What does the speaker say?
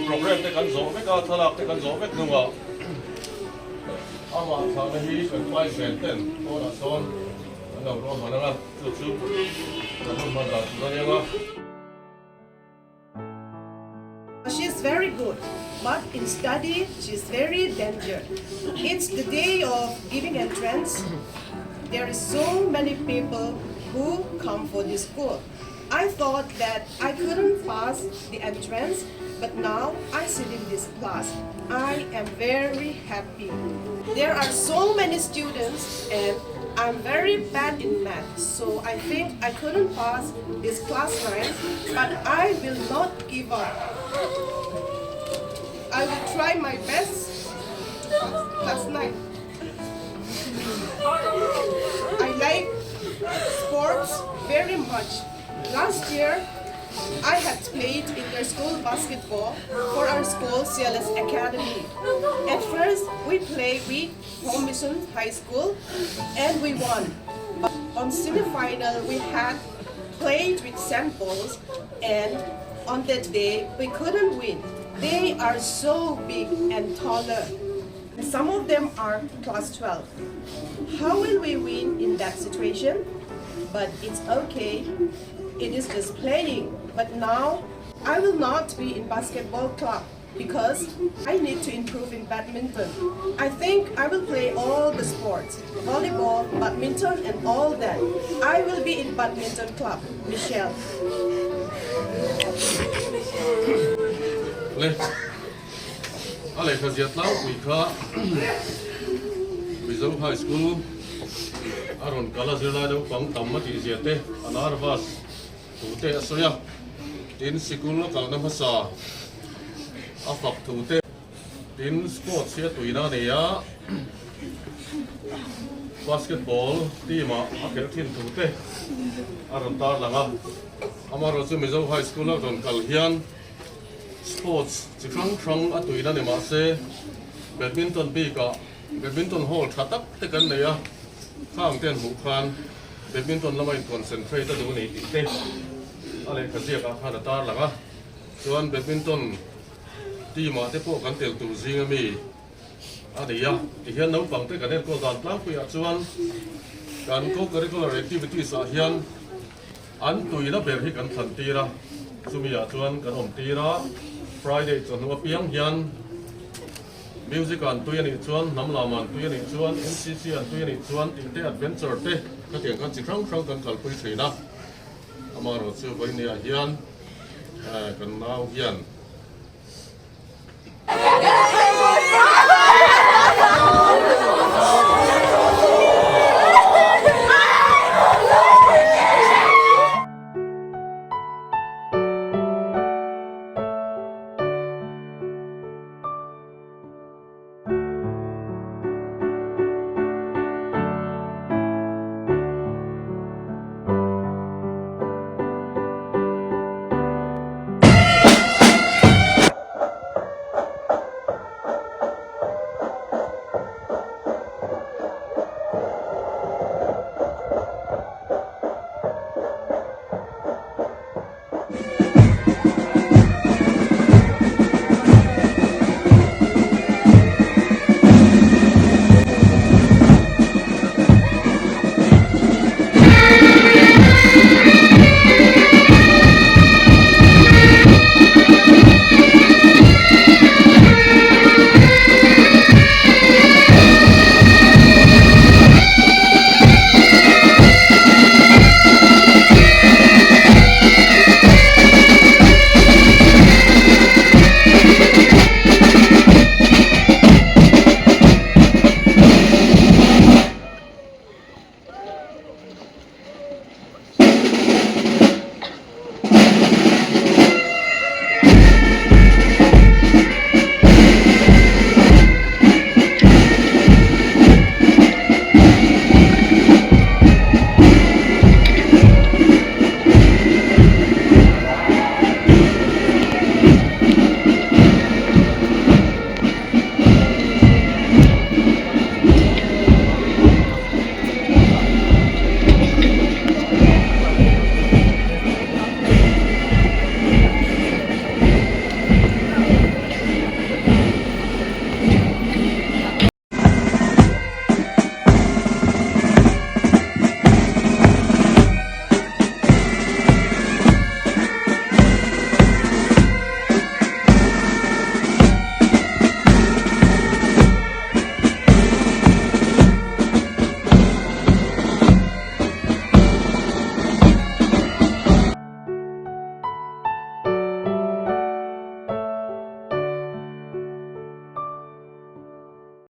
program te kan zo me ka thalak te kan zo me nuwa ama thang hi kan pai sen ten ona son ana ro mananga chu kan man da chu ya. She's very good, but in study she's very dangerous. It's the day of giving entrance. There is so many people who come for this school. I thought that I couldn't pass the entrance, but now I sit in this class. I am very happy. There are so many students and I'm very bad in math, so I think I couldn't pass this class 9, but I will not give up. I will try my best. Class 9. I like sports very much. Last year, I had played inter-school basketball for our school CLS Academy. At first, we played with Mizo High School and we won. But on semi-final, we had played with St. Paul's and on that day, we couldn't win. They are so big and taller. Some of them are class 12. How will we win in that situation? But it's okay. It is just playing. But now I will not be in basketball club because I need to improve in badminton. I think I will play all the sports, volleyball, badminton and all that. I will be in badminton club. Michelle. Ale kaziat lau wika Mizo High School aron kala zela do pang tamma ti ziate anar vas tute asoya tin sikul lo kal na phasa afak tute tin sport sia tuina ne ya basketball team a akel thin tute aron tar langa amaro chu Mizo High School lo don kal hian sports chi krang atuina ne ma se badminton bi ka badminton hall thatak te kan ne ya khang ten hu khan badminton lamai concentrate ta du ni ti te ale khazia ka khana tar langa chuan badminton team a te po kan tel tu zinga mi ani ya ti hian no pang te kan ko dan tlang pu ya chuan kan ko curricular activities a hian an tuina ber hi kan than tira chumi ya chuan kan om tira Friday chuan no piang hian music an tuya ni chuan namlaman tuya ni chuan NCC an tuya ni chuan inte adventure te ka tiang kan chi krang kan kal pui theina amaro chu vai ne hian kan nau hian